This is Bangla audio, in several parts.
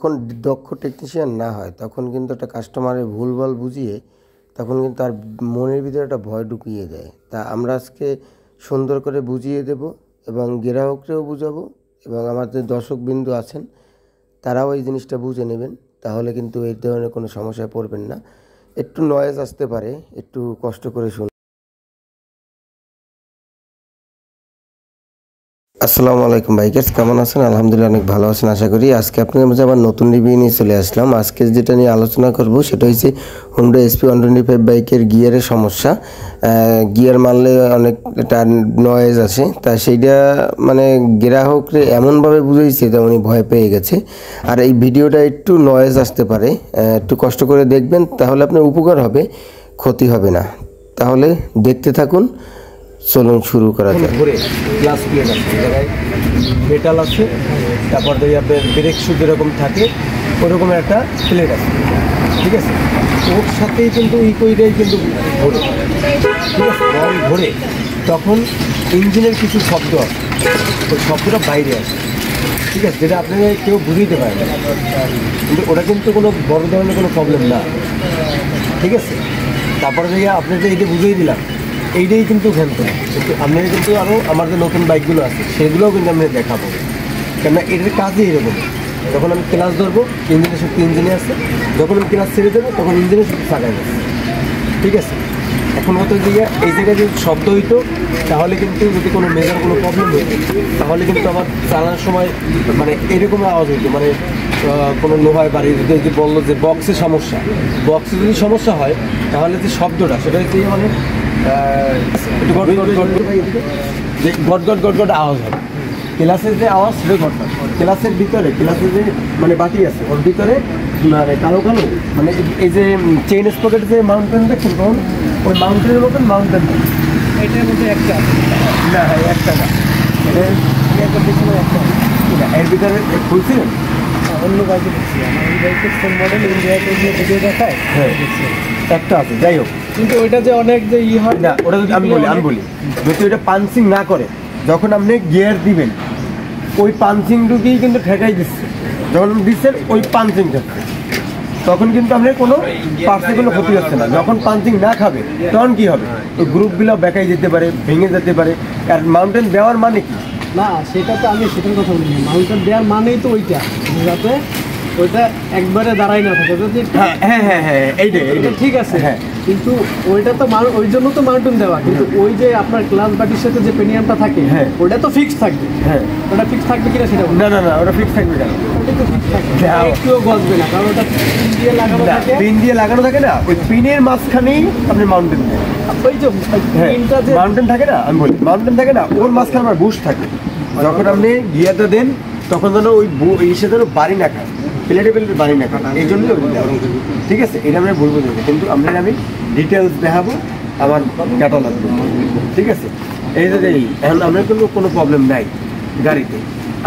যখন দক্ষ টেকনিশিয়ান না হয় তখন কিন্তু একটা কাস্টমারের ভুলভাল বুঝিয়ে তখন কিন্তু তার মনের ভিতরে একটা ভয় ঢুকিয়ে দেয়। তা আমরা আজকে সুন্দর করে বুঝিয়ে দেব এবং গ্রাহককেও বুঝাবো এবং আমাদের দর্শকবৃন্দ আছেন তারাও এই জিনিসটা বুঝে নেবেন, তাহলে কিন্তু এই ধরনের কোনো সমস্যায় পড়বেন না। একটু নয়েজ আসতে পারে, একটু কষ্ট করে শুনুন। আসসালামু আলাইকুম বাইকার্স, কেমন আছেন? আলহামদুলিল্লাহ অনেক ভালো আছেন আশা করি। আজকে আপনাদের মাঝে আবার নতুন রিভিউ নিয়ে চলে আসলাম। আজকে যেটা নিয়ে আলোচনা করব সেটা হচ্ছে হুন্ডা SP 125 বাইকের গিয়ারের সমস্যা। গিয়ার মারলে অনেকটা নয়েজ আসে, তা সেইটা মানে গ্রাহকরে এমনভাবে বুঝাইছে যে উনি ভয় পেয়ে গেছে। আর এই ভিডিওটা একটু নয়েজ আসতে পারে, একটু কষ্ট করে দেখবেন, তাহলে আপনার উপকার হবে, ক্ষতি হবে না। তাহলে দেখতে থাকুন, চলুন শুরু করা যাক। ঘুরে গ্লাস প্লেট আছে, জায়গায় মেটাল আছে, তারপর দিয়ে আপনার ব্রেক শু যেরকম থাকে ওরকমের একটা প্লেট আছে, ঠিক আছে। ওর সাথেই কিন্তু ইকোইটাই কিন্তু ঘোরে, ঠিক আছে। রং ঘোরে তখন ইঞ্জিনের কিছু শব্দ আছে, ওই শব্দটা বাইরে আসে, ঠিক আছে, যেটা আপনাকে কেউ বুঝতে পারে না, কিন্তু ওটা কিন্তু কোনো বড় ধরনের কোনো প্রবলেম না, ঠিক আছে। তারপরে দিয়ে আপনাকে এইটা বুঝিয়ে দিলাম, এইটাই কিন্তু ঘ্যান্ত না, কিন্তু আপনাকে কিন্তু আরও আমার যে নতুন বাইকগুলো আছে সেগুলোও কিন্তু আমি দেখাবো, কেননা এটার কাজই এরকম। যখন আমি ক্লাস ধরবো ইঞ্জিনের শক্তি ইঞ্জিনে আসছে, যখন আমি ক্লাস ছেড়ে দেবো তখন ইঞ্জিনের শক্তি চাকায় যাচ্ছে, ঠিক আছে। এখন হয়তো দিয়ে এই জায়গায় যদি শব্দ হইতো তাহলে কিন্তু যদি কোনো মেজর কোনো প্রবলেম হইতো তাহলে কিন্তু আমার চালানোর সময় মানে এরকম আওয়াজ হইতো, মানে কোনো লোহায় বাড়ি যদি বললো যে বক্সে সমস্যা, বক্সে যদি সমস্যা হয় তাহলে যে শব্দটা সেটা হচ্ছে মানে একটু গট গট গট যে গট গট গট গট আওয়াজ হবে। ক্লাসের যে আওয়াজ সেটা গট গট, ক্লাসের ভিতরে ক্লাসের যে মানে বাটি আছে ওর ভিতরে মানে কালো কালো মানে এই যে চেইন স্পকেট যে মাউন্টেন দেখছেন তখন ওই মাউন্টেনের মতন মাউন্টেন এটার মধ্যে একটা না, হ্যাঁ একটা না, এটা পিছনে একটা না, এর ভিতরে খুলছিলেন অন্য বাইকে দেখছি, আমার এই বাইকের কোন মডেল ইন্ডিয়াতে গিয়ে ভিডিও দেখায়, হ্যাঁ একটা আছে, যাই হোক। কিন্তু ওইটা যে অনেক যে হয় না, ওটা যদি আমি বলি যদি ওইটা পাঞ্চিং না করে, যখন আপনি গিয়ার দিবেন ওই পাঞ্চিংটুকেই কিন্তু ঠেকাই দিচ্ছে, যখন দিচ্ছেন ওই পাঞ্চিংটা তখন কিন্তু আপনার কোনো পার্টসে কোনো ক্ষতি হচ্ছে না। যখন পাঞ্চিং না খাবে তখন কী হবে, ওই গ্রুপগুলো বেঁকাই যেতে পারে, ভেঙে যেতে পারে। আর মাউন্টেন দেওয়ার মানে কি না, সেটা তো আমি সেটার কথা বলিনি, মাউন্টেন দেওয়ার মানেই তো ওইটা যাতে ওইটা একবারে দাঁড়াই না থাকে, যদি হ্যাঁ হ্যাঁ হ্যাঁ হ্যাঁ এইটা ঠিক আছে, হ্যাঁ। কিন্তু ওইটা তো ওই জন্য তো মাউন্টেন দেওয়া, কিন্তু ওই যে আপনার ক্লাস বাটির সাথে যে পেনিয়ামটা থাকে, হ্যাঁ ওটা তো ফিক্স থাকবে, হ্যাঁ ওটা ফিক্স থাকবে কিনা সেটা না না না, ওটা ফিক্স থাকবে কেন, ওটা তো ফিক্স থাকবে, একটুও গজবে না, কারণ ওটা পিন দিয়ে লাগানো থাকে, পিন দিয়ে লাগানো থাকে না, ওই পিনের মাঝখানেই আপনি মাউন্টেন দেন। ওই যে পিনটা যে মাউন্টেন থাকে না, আমি বলি মাউন্টেন থাকে না, ওর মাঝখানে আমার বুশ থাকে, যখন আপনি গিয়ারটা দেন তখন যেন ওই ইসে যেন বাড়ি না খায়, প্লেটে প্লেটে বাড়ি না খায়, এই জন্যই ঠিক আছে। এটা আমরা বলবো দেবো, কিন্তু আপনার আমি ডিটেলস দেখাবো আমার ক্যাটালগ, ঠিক আছে। এই যে এখন আপনার কিন্তু কোনো প্রবলেম নাই গাড়িতে,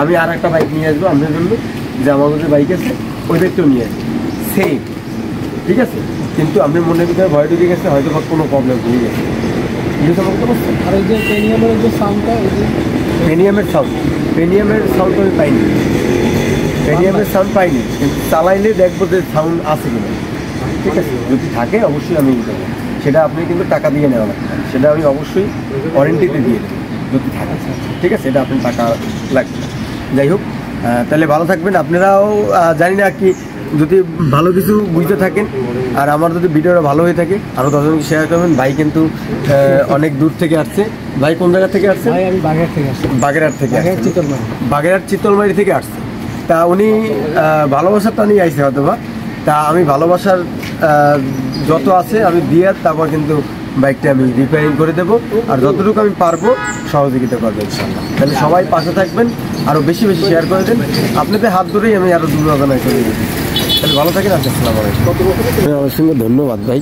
আমি আর একটা বাইক নিয়ে আসবো আপনার জন্য, যে আমাদের যে বাইক আছে ওই বাইকটাও নিয়ে আসবো সেম, ঠিক আছে। কিন্তু আপনার মনের ভিতরে ভয় ঢুকে গেছে, হয়তো বা কোনো প্রবলেম হয়ে গেছে। আর ওই যে পেনিয়ামের যে সাউন্ডটা, ওই যে পেনিয়ামের সাউন্ড আমি পাইনি, পেনিয়ামের সাউন্ড পাইনি, কিন্তু চালাইলে দেখবো যে সাউন্ড আছে কিনা, ঠিক আছে। যদি থাকে অবশ্যই আমি দেবো, সেটা আপনি কিন্তু টাকা দিয়ে নেওয়া লাগবে, সেটা আমি অবশ্যই ওয়ারেন্টিতে দিয়ে দেবো যদি থাকে, ঠিক আছে। এটা আপনি টাকা লাগবে। যাই হোক, তাহলে ভালো থাকবেন আপনারাও। জানি না কি, যদি ভালো কিছু বুঝতে থাকেন আর আমার যদি ভিডিওটা ভালো হয়ে থাকে আরও 10 জনকে শেয়ার করবেন। ভাই কিন্তু অনেক দূর থেকে আসছে। ভাই কোন জায়গা থেকে আসছে? ভাই আমি বাগেরহাট থেকে আসছি। বাগেরহাট থেকে, বাগেরহাট চিতলমারি থেকে আসছে। তা উনি ভালোবাসার টানেই আইসে হয়তো বা, তা আমি ভালোবাসার যত আছে আমি দিয়ে তারপর কিন্তু বাইকটা আমি রিপেয়ারিং করে দেবো, আর যতটুকু আমি পারবো সহযোগিতা করবো ইনশাআল্লাহ। তাহলে সবাই পাশে থাকবেন, আরও বেশি বেশি শেয়ার করে দেন, আপনাদের হাত ধরেই আমি আরও দূর আগানায় চলে যাবো। তাহলে ভালো থাকেন। আসসালামু আলাইকুম। অসংখ্য ধন্যবাদ ভাই।